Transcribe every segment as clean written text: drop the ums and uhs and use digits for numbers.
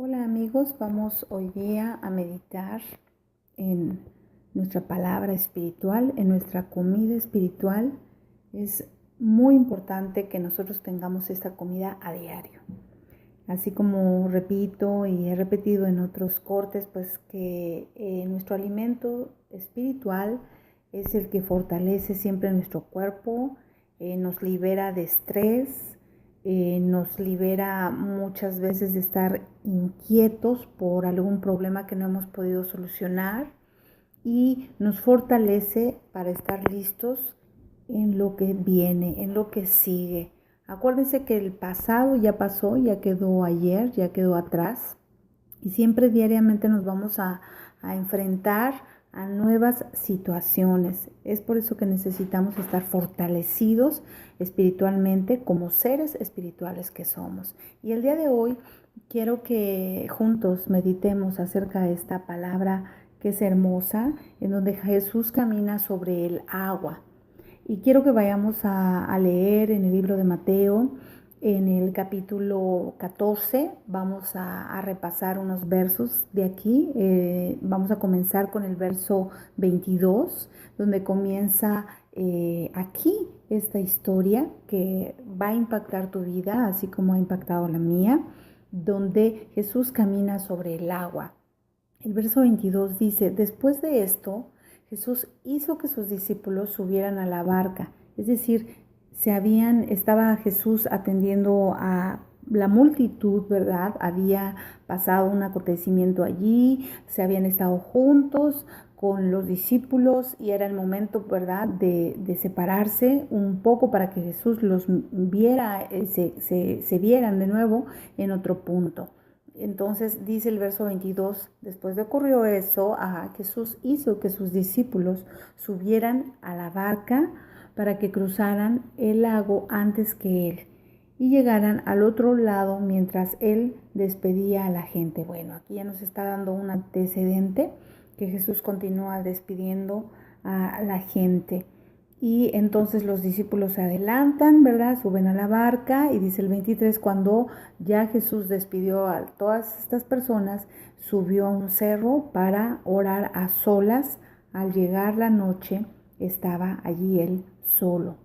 Hola amigos, vamos hoy día a meditar en nuestra palabra espiritual, en nuestra comida espiritual. Es muy importante que nosotros tengamos esta comida a diario. Así como repito y he repetido en otros cortes, pues que nuestro alimento espiritual es el que fortalece siempre nuestro cuerpo, nos libera de estrés, nos libera muchas veces de estar inquietos por algún problema que no hemos podido solucionar y nos fortalece para estar listos en lo que viene, en lo que sigue. Acuérdense que el pasado ya pasó, ya quedó ayer, ya quedó atrás y siempre diariamente nos vamos a enfrentar a nuevas situaciones. Es por eso que necesitamos estar fortalecidos espiritualmente como seres espirituales que somos. Y el día de hoy quiero que juntos meditemos acerca de esta palabra que es hermosa, en donde Jesús camina sobre el agua. Y quiero que vayamos a leer en el libro de Mateo, en el capítulo 14, vamos a repasar unos versos de aquí. Vamos a comenzar con el verso 22, donde comienza aquí esta historia que va a impactar tu vida, así como ha impactado la mía, donde Jesús camina sobre el agua. El verso 22 dice: después de esto, Jesús hizo que sus discípulos subieran a la barca, es decir, estaba Jesús atendiendo a la multitud, ¿verdad? Había pasado un acontecimiento allí, se habían estado juntos con los discípulos y era el momento, ¿verdad?, de separarse un poco para que Jesús los viera, se vieran de nuevo en otro punto. Entonces dice el verso 22, después de ocurrió eso, Jesús hizo que sus discípulos subieran a la barca para que cruzaran el lago antes que él y llegaran al otro lado mientras él despedía a la gente. Bueno, aquí ya nos está dando un antecedente que Jesús continúa despidiendo a la gente. Y entonces los discípulos se adelantan, ¿verdad? Suben a la barca y dice el 23, cuando ya Jesús despidió a todas estas personas, subió a un cerro para orar a solas. Al llegar la noche, estaba allí él solo.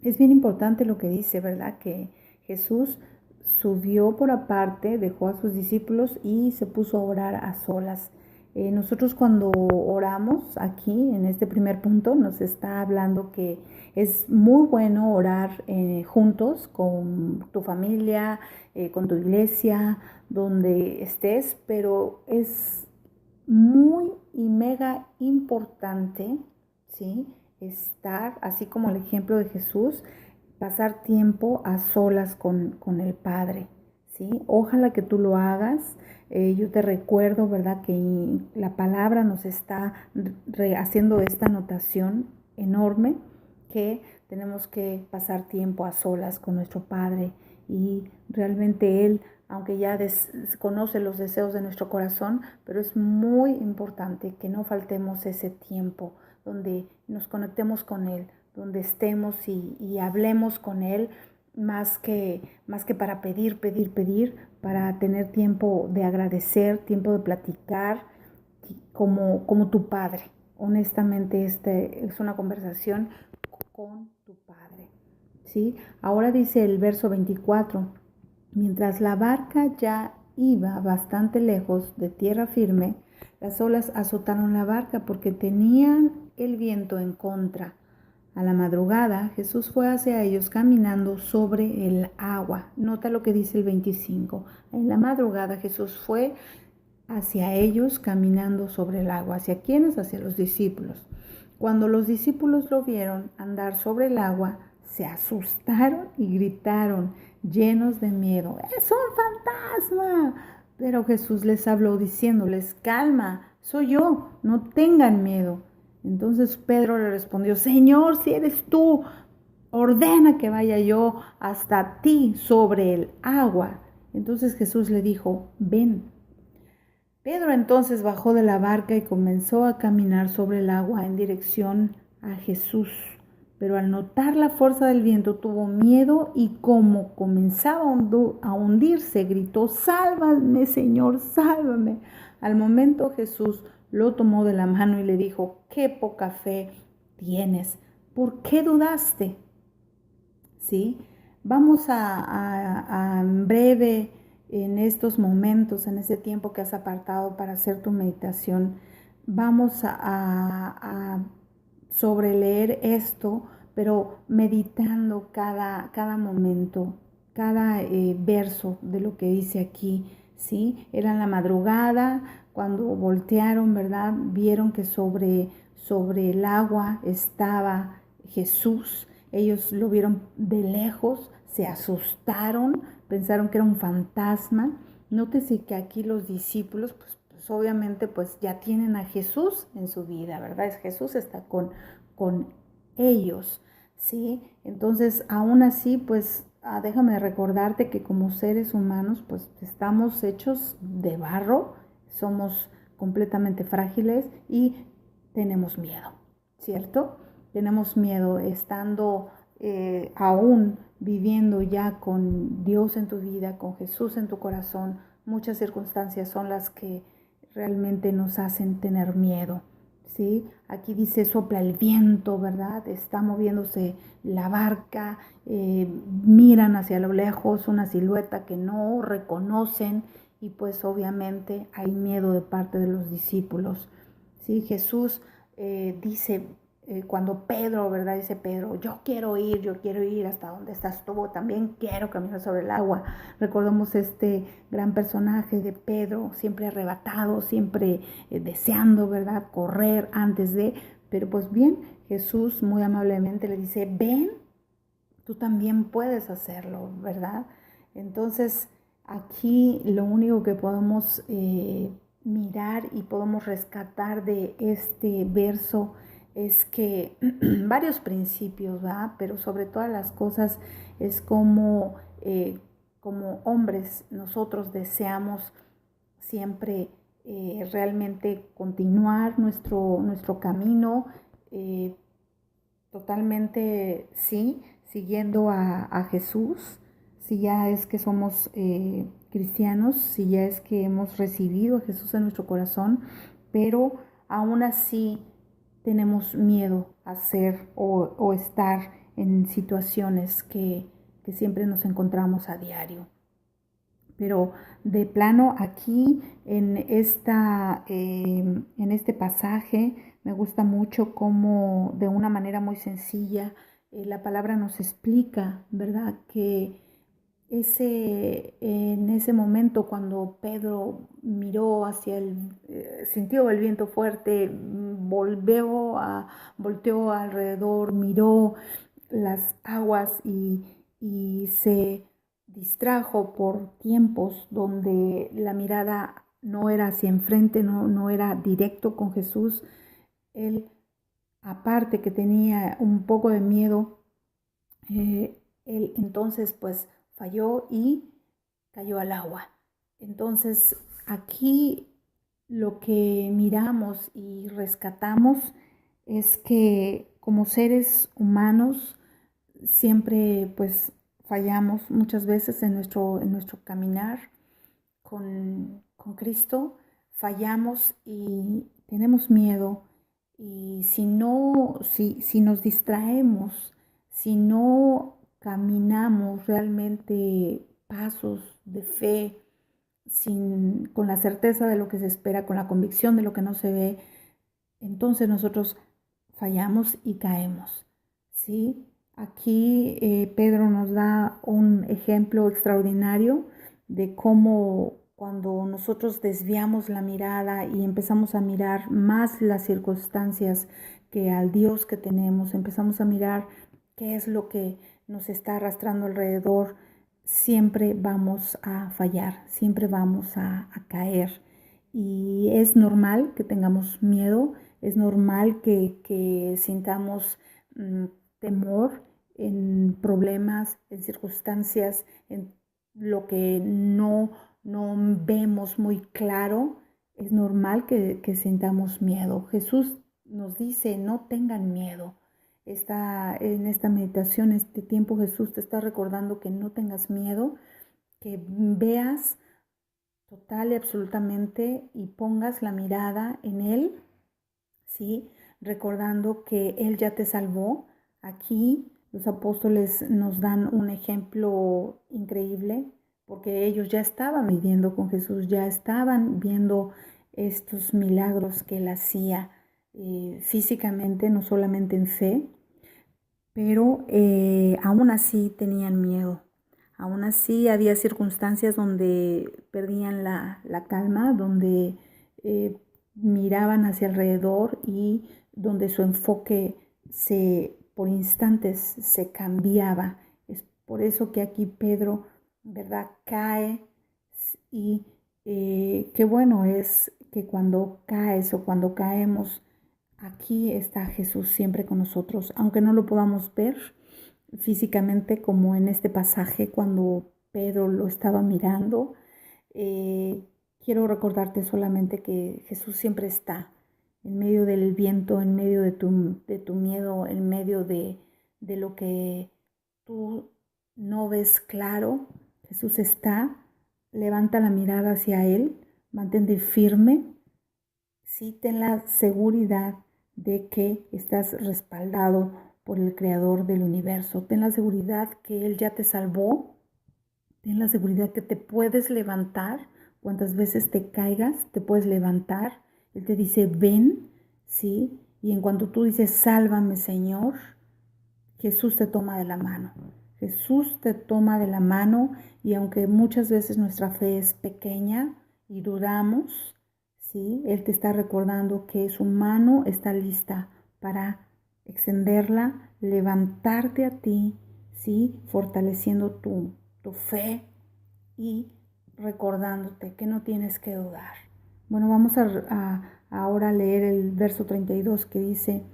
Es bien importante lo que dice, ¿verdad? Que Jesús subió por aparte, dejó a sus discípulos y se puso a orar a solas. Nosotros cuando oramos aquí en este primer punto nos está hablando que es muy bueno orar juntos con tu familia, con tu iglesia, donde estés, pero es muy y mega importante, ¿sí?, estar, así como el ejemplo de Jesús, pasar tiempo a solas con el Padre, ¿sí? Ojalá que tú lo hagas. Yo te recuerdo, ¿verdad?, que la palabra nos está haciendo esta anotación enorme, que tenemos que pasar tiempo a solas con nuestro Padre y realmente Él, aunque ya conoce los deseos de nuestro corazón, pero es muy importante que no faltemos ese tiempo donde nos conectemos con Él, donde estemos y hablemos con Él, más que para pedir, para tener tiempo de agradecer, tiempo de platicar, como tu Padre. Honestamente, es una conversación con tu Padre, ¿sí? Ahora dice el verso 24, mientras la barca ya iba bastante lejos de tierra firme, las olas azotaron la barca porque tenían el viento en contra. A la madrugada, Jesús fue hacia ellos caminando sobre el agua. Nota lo que dice el 25. En la madrugada Jesús fue hacia ellos caminando sobre el agua. ¿Hacia quiénes? Hacia los discípulos. Cuando los discípulos lo vieron andar sobre el agua, se asustaron y gritaron, llenos de miedo: ¡es un fantasma! Pero Jesús les habló diciéndoles: calma, soy yo, no tengan miedo. Entonces Pedro le respondió: Señor, si eres tú, ordena que vaya yo hasta ti sobre el agua. Entonces Jesús le dijo: ven. Pedro entonces bajó de la barca y comenzó a caminar sobre el agua en dirección a Jesús. pero al notar la fuerza del viento tuvo miedo y como comenzaba a hundirse, gritó: «Sálvame, Señor, sálvame». Al momento Jesús lo tomó de la mano y le dijo: «Qué poca fe tienes, ¿por qué dudaste?». ¿Sí? Vamos a en breve, en estos momentos, en ese tiempo que has apartado para hacer tu meditación, vamos a sobreleer esto, pero meditando cada momento, cada verso de lo que dice aquí, ¿sí? Era en la madrugada, cuando voltearon, ¿verdad? Vieron que sobre el agua estaba Jesús. Ellos lo vieron de lejos, se asustaron, pensaron que era un fantasma. Nótese que aquí los discípulos, pues obviamente, pues ya tienen a Jesús en su vida, ¿verdad? Jesús está con ellos, ¿sí? Entonces, aún así, pues déjame recordarte que como seres humanos, pues estamos hechos de barro, somos completamente frágiles y tenemos miedo, ¿cierto? Tenemos miedo estando aún viviendo ya con Dios en tu vida, con Jesús en tu corazón. Muchas circunstancias son las que realmente nos hacen tener miedo, ¿sí? Aquí dice: sopla el viento, ¿verdad? Está moviéndose la barca, miran hacia lo lejos una silueta que no reconocen y pues obviamente hay miedo de parte de los discípulos, ¿sí? Jesús dice, cuando Pedro, ¿verdad? Dice Pedro: yo quiero ir hasta donde estás tú, también quiero caminar sobre el agua. Recordemos este gran personaje de Pedro, siempre arrebatado, siempre deseando, ¿verdad? Correr antes de, pero pues bien, Jesús muy amablemente le dice: ven, tú también puedes hacerlo, ¿verdad? Entonces, aquí lo único que podemos mirar y podemos rescatar de este verso es que varios principios, ¿verdad? Pero sobre todas las cosas es como hombres nosotros deseamos siempre realmente continuar nuestro camino, totalmente, sí, siguiendo a Jesús, si ya es que somos cristianos, si ya es que hemos recibido a Jesús en nuestro corazón, pero aún así tenemos miedo a ser o estar en situaciones que siempre nos encontramos a diario. Pero de plano aquí en este pasaje me gusta mucho cómo de una manera muy sencilla la palabra nos explica, ¿verdad? Que en ese momento cuando Pedro miró sintió el viento fuerte, volteó alrededor, miró las aguas y se distrajo por tiempos donde la mirada no era hacia enfrente, no era directo con Jesús. Él, aparte que tenía un poco de miedo, él entonces pues falló y cayó al agua. Entonces aquí lo que miramos y rescatamos es que como seres humanos siempre pues fallamos muchas veces en nuestro caminar con Cristo, fallamos y tenemos miedo, y si nos distraemos, si no caminamos realmente pasos de fe, con la certeza de lo que se espera, con la convicción de lo que no se ve, entonces nosotros fallamos y caemos, ¿sí? Aquí Pedro nos da un ejemplo extraordinario de cómo cuando nosotros desviamos la mirada y empezamos a mirar más las circunstancias que al Dios que tenemos, empezamos a mirar qué es lo que nos está arrastrando alrededor, siempre vamos a fallar, siempre vamos a caer. Y es normal que tengamos miedo, es normal que sintamos temor en problemas, en circunstancias, en lo que no vemos muy claro. Es normal que sintamos miedo. Jesús nos dice: no tengan miedo. en esta meditación, este tiempo, Jesús te está recordando que no tengas miedo, que veas total y absolutamente y pongas la mirada en Él, ¿sí? Recordando que Él ya te salvó. Aquí los apóstoles nos dan un ejemplo increíble porque ellos ya estaban viviendo con Jesús, ya estaban viendo estos milagros que Él hacía físicamente, no solamente en fe, pero aún así tenían miedo. Aún así había circunstancias donde perdían la calma, donde miraban hacia alrededor y donde su enfoque por instantes se cambiaba. Es por eso que aquí Pedro, ¿verdad?, cae y qué bueno es que cuando caes o cuando caemos, aquí está Jesús siempre con nosotros, aunque no lo podamos ver físicamente como en este pasaje cuando Pedro lo estaba mirando. Quiero recordarte solamente que Jesús siempre está en medio del viento, en medio de tu miedo, en medio de lo que tú no ves claro. Jesús está, levanta la mirada hacia Él, mantente firme, sí, ten la seguridad de que estás respaldado por el Creador del universo. Ten la seguridad que Él ya te salvó. Ten la seguridad que te puedes levantar. Cuantas veces te caigas, te puedes levantar. Él te dice, ven, ¿sí? Y en cuanto tú dices, sálvame, Señor, Jesús te toma de la mano. Jesús te toma de la mano y aunque muchas veces nuestra fe es pequeña y dudamos, ¿sí? Él te está recordando que su mano está lista para extenderla, levantarte a ti, ¿sí? Fortaleciendo tu fe y recordándote que no tienes que dudar. Bueno, vamos ahora a leer el verso 32 que dice,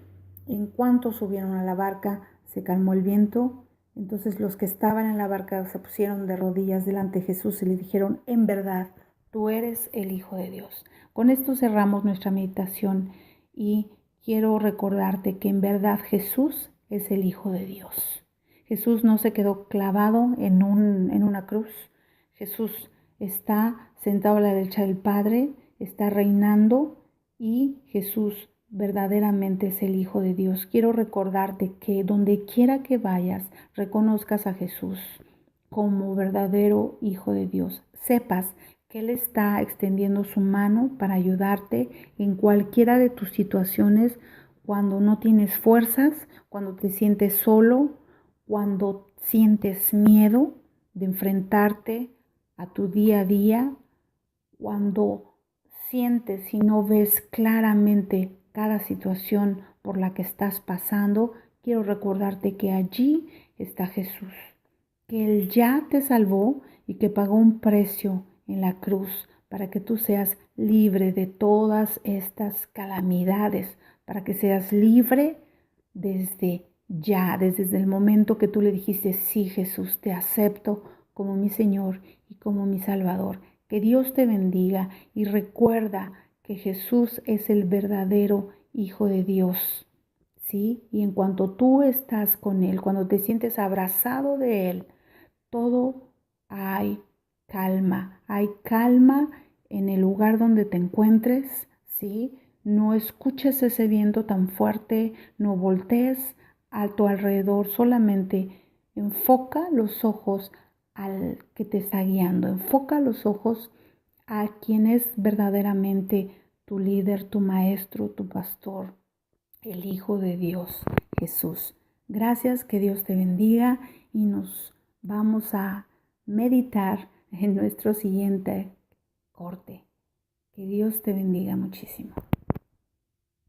en cuanto subieron a la barca, se calmó el viento. Entonces los que estaban en la barca se pusieron de rodillas delante de Jesús y le dijeron, en verdad, tú eres el Hijo de Dios. Con esto cerramos nuestra meditación y quiero recordarte que en verdad Jesús es el Hijo de Dios. Jesús no se quedó clavado en una cruz. Jesús está sentado a la derecha del Padre, está reinando y Jesús verdaderamente es el Hijo de Dios. Quiero recordarte que donde quiera que vayas, reconozcas a Jesús como verdadero Hijo de Dios. Sepas que Él está extendiendo su mano para ayudarte en cualquiera de tus situaciones, cuando no tienes fuerzas, cuando te sientes solo, cuando sientes miedo de enfrentarte a tu día a día, cuando sientes y no ves claramente cada situación por la que estás pasando, quiero recordarte que allí está Jesús, que Él ya te salvó y que pagó un precio en la cruz para que tú seas libre de todas estas calamidades, para que seas libre desde ya, desde el momento que tú le dijiste, sí, Jesús, te acepto como mi Señor y como mi Salvador. Que Dios te bendiga y recuerda que Jesús es el verdadero Hijo de Dios, ¿sí? Y en cuanto tú estás con Él, cuando te sientes abrazado de Él, todo hay calma en el lugar donde te encuentres, ¿sí? No escuches ese viento tan fuerte, no voltees a tu alrededor, solamente enfoca los ojos al que te está guiando, enfoca los ojos a quien es verdaderamente tu líder, tu maestro, tu pastor, el Hijo de Dios, Jesús. Gracias, que Dios te bendiga y nos vamos a meditar en nuestro siguiente corte. Que Dios te bendiga muchísimo.